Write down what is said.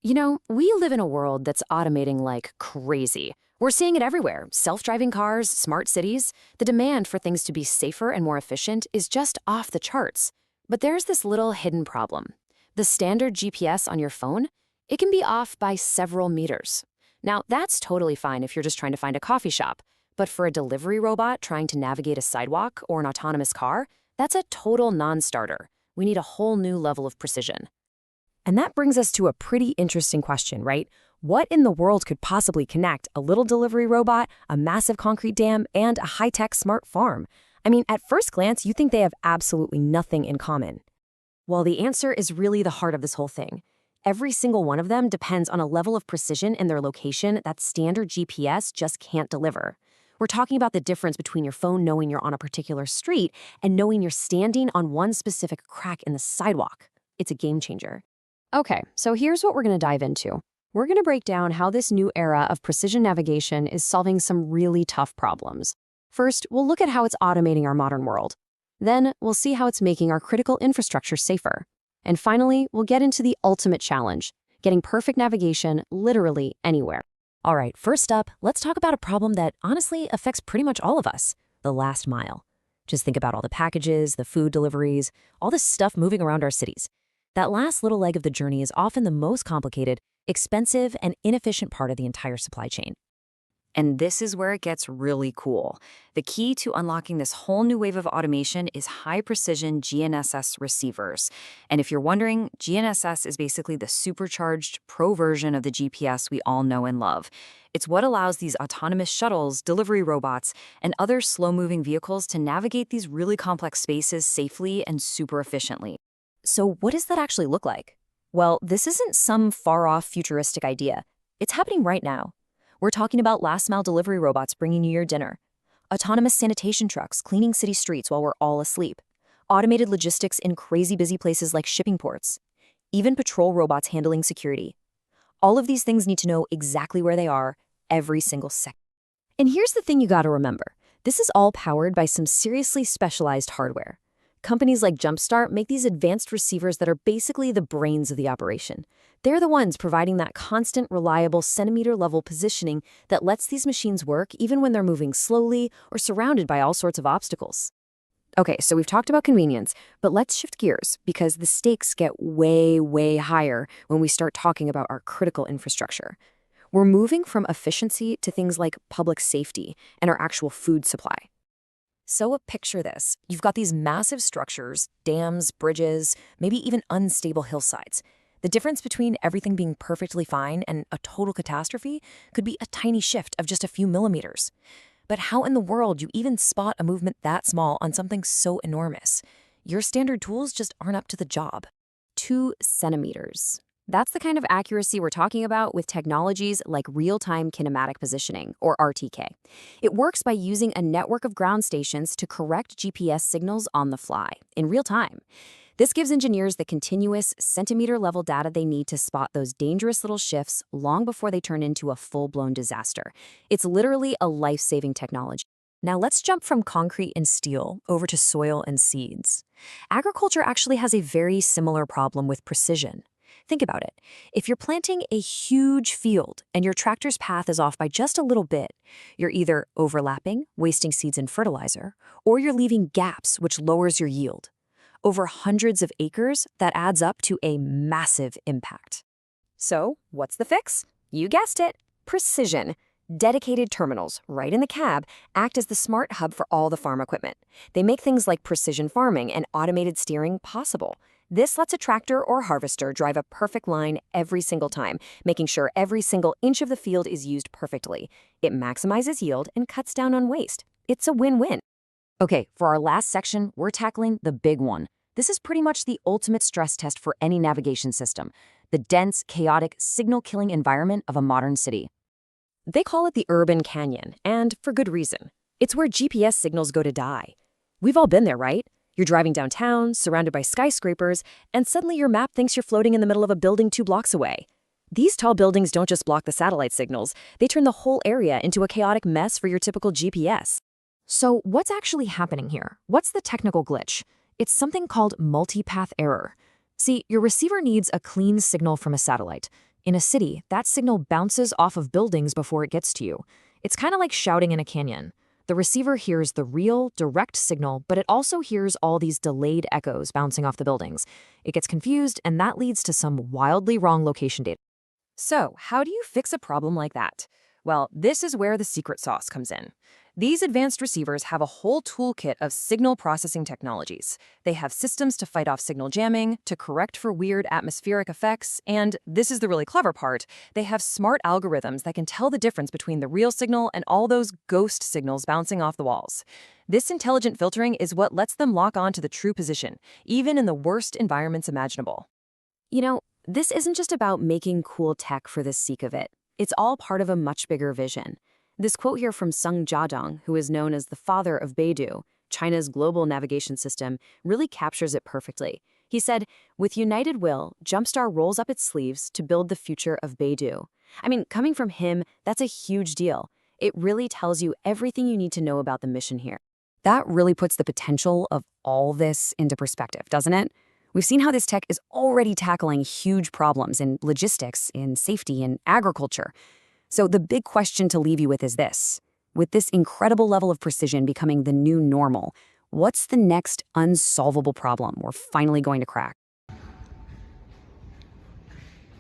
We live in a world that's automating like crazy. We're seeing it everywhere. Self-driving cars, smart cities. The demand for things to be safer and more efficient is just off the charts. But there's this little hidden problem. The standard GPS on your phone, it can be off by several meters. Now, that's totally fine if you're just trying to find a coffee shop. But for a delivery robot trying to navigate a sidewalk or an autonomous car, that's a total non-starter. We need a whole new level of precision. And that brings us to a pretty interesting question, right? What in the world could possibly connect a little delivery robot, a massive concrete dam, and a high-tech smart farm? I mean, at first glance, you think they have absolutely nothing in common. Well, the answer is really the heart of this whole thing. Every single one of them depends on a level of precision in their location that standard GPS just can't deliver. We're talking about the difference between your phone knowing you're on a particular street and knowing you're standing on one specific crack in the sidewalk. It's a game changer. Okay, so here's what we're going to dive into. We're going to break down how this new era of precision navigation is solving some really tough problems. First, we'll look at how it's automating our modern world. Then, we'll see how it's making our critical infrastructure safer. And finally, we'll get into the ultimate challenge, getting perfect navigation literally anywhere. All right, first up, let's talk about a problem that honestly affects pretty much all of us, the last mile. Just think about all the packages, the food deliveries, all this stuff moving around our cities. That last little leg of the journey is often the most complicated, expensive, and inefficient part of the entire supply chain. And this is where it gets really cool. The key to unlocking this whole new wave of automation is high-precision GNSS receivers. And if you're wondering, GNSS is basically the supercharged pro version of the GPS we all know and love. It's what allows these autonomous shuttles, delivery robots, and other slow-moving vehicles to navigate these really complex spaces safely and super efficiently. So what does that actually look like? Well, this isn't some far-off futuristic idea. It's happening right now. We're talking about last-mile delivery robots bringing you your dinner, autonomous sanitation trucks cleaning city streets while we're all asleep, automated logistics in crazy busy places like shipping ports, even patrol robots handling security. All of these things need to know exactly where they are every single second. And here's the thing you gotta remember. This is all powered by some seriously specialized hardware. Companies like Jumpstar make these advanced receivers that are basically the brains of the operation. They're the ones providing that constant, reliable, centimeter-level positioning that lets these machines work even when they're moving slowly or surrounded by all sorts of obstacles. Okay, so we've talked about convenience, but let's shift gears because the stakes get way, way higher when we start talking about our critical infrastructure. We're moving from efficiency to things like public safety and our actual food supply. So picture this. You've got these massive structures, dams, bridges, maybe even unstable hillsides. The difference between everything being perfectly fine and a total catastrophe could be a tiny shift of just a few millimeters. But how in the world do you even spot a movement that small on something so enormous? Your standard tools just aren't up to the job. 2 centimeters. That's the kind of accuracy we're talking about with technologies like real-time kinematic positioning, or RTK. It works by using a network of ground stations to correct GPS signals on the fly, in real time. This gives engineers the continuous, centimeter-level data they need to spot those dangerous little shifts long before they turn into a full-blown disaster. It's literally a life-saving technology. Now let's jump from concrete and steel over to soil and seeds. Agriculture actually has a very similar problem with precision. Think about it. If you're planting a huge field and your tractor's path is off by just a little bit, you're either overlapping, wasting seeds and fertilizer, or you're leaving gaps, which lowers your yield. Over hundreds of acres, that adds up to a massive impact. So, what's the fix? You guessed it, precision. Dedicated terminals, right in the cab, act as the smart hub for all the farm equipment. They make things like precision farming and automated steering possible. This lets a tractor or harvester drive a perfect line every single time, making sure every single inch of the field is used perfectly. It maximizes yield and cuts down on waste. It's a win-win. Okay, for our last section, we're tackling the big one. This is pretty much the ultimate stress test for any navigation system, the dense, chaotic, signal-killing environment of a modern city. They call it the urban canyon, and for good reason. It's where GPS signals go to die. We've all been there, right? You're driving downtown, surrounded by skyscrapers, and suddenly your map thinks you're floating in the middle of a building 2 blocks away. These tall buildings don't just block the satellite signals, they turn the whole area into a chaotic mess for your typical GPS. So what's actually happening here? What's the technical glitch? It's something called multipath error. See, your receiver needs a clean signal from a satellite. In a city, that signal bounces off of buildings before it gets to you. It's kind of like shouting in a canyon. The receiver hears the real, direct signal, but it also hears all these delayed echoes bouncing off the buildings. It gets confused, and that leads to some wildly wrong location data. So, how do you fix a problem like that? Well, this is where the secret sauce comes in. These advanced receivers have a whole toolkit of signal processing technologies. They have systems to fight off signal jamming, to correct for weird atmospheric effects, and this is the really clever part, they have smart algorithms that can tell the difference between the real signal and all those ghost signals bouncing off the walls. This intelligent filtering is what lets them lock on to the true position, even in the worst environments imaginable. You know, this isn't just about making cool tech for the sake of it. It's all part of a much bigger vision. This quote here from Sung Jiadong, who is known as the father of Beidou, China's global navigation system, really captures it perfectly. He said, "With united will, Jumpstar rolls up its sleeves to build the future of Beidou." I mean, coming from him, that's a huge deal. It really tells you everything you need to know about the mission here. That really puts the potential of all this into perspective, doesn't it? We've seen how this tech is already tackling huge problems in logistics, in safety, in agriculture. So the big question to leave you with is this. With this incredible level of precision becoming the new normal, what's the next unsolvable problem we're finally going to crack?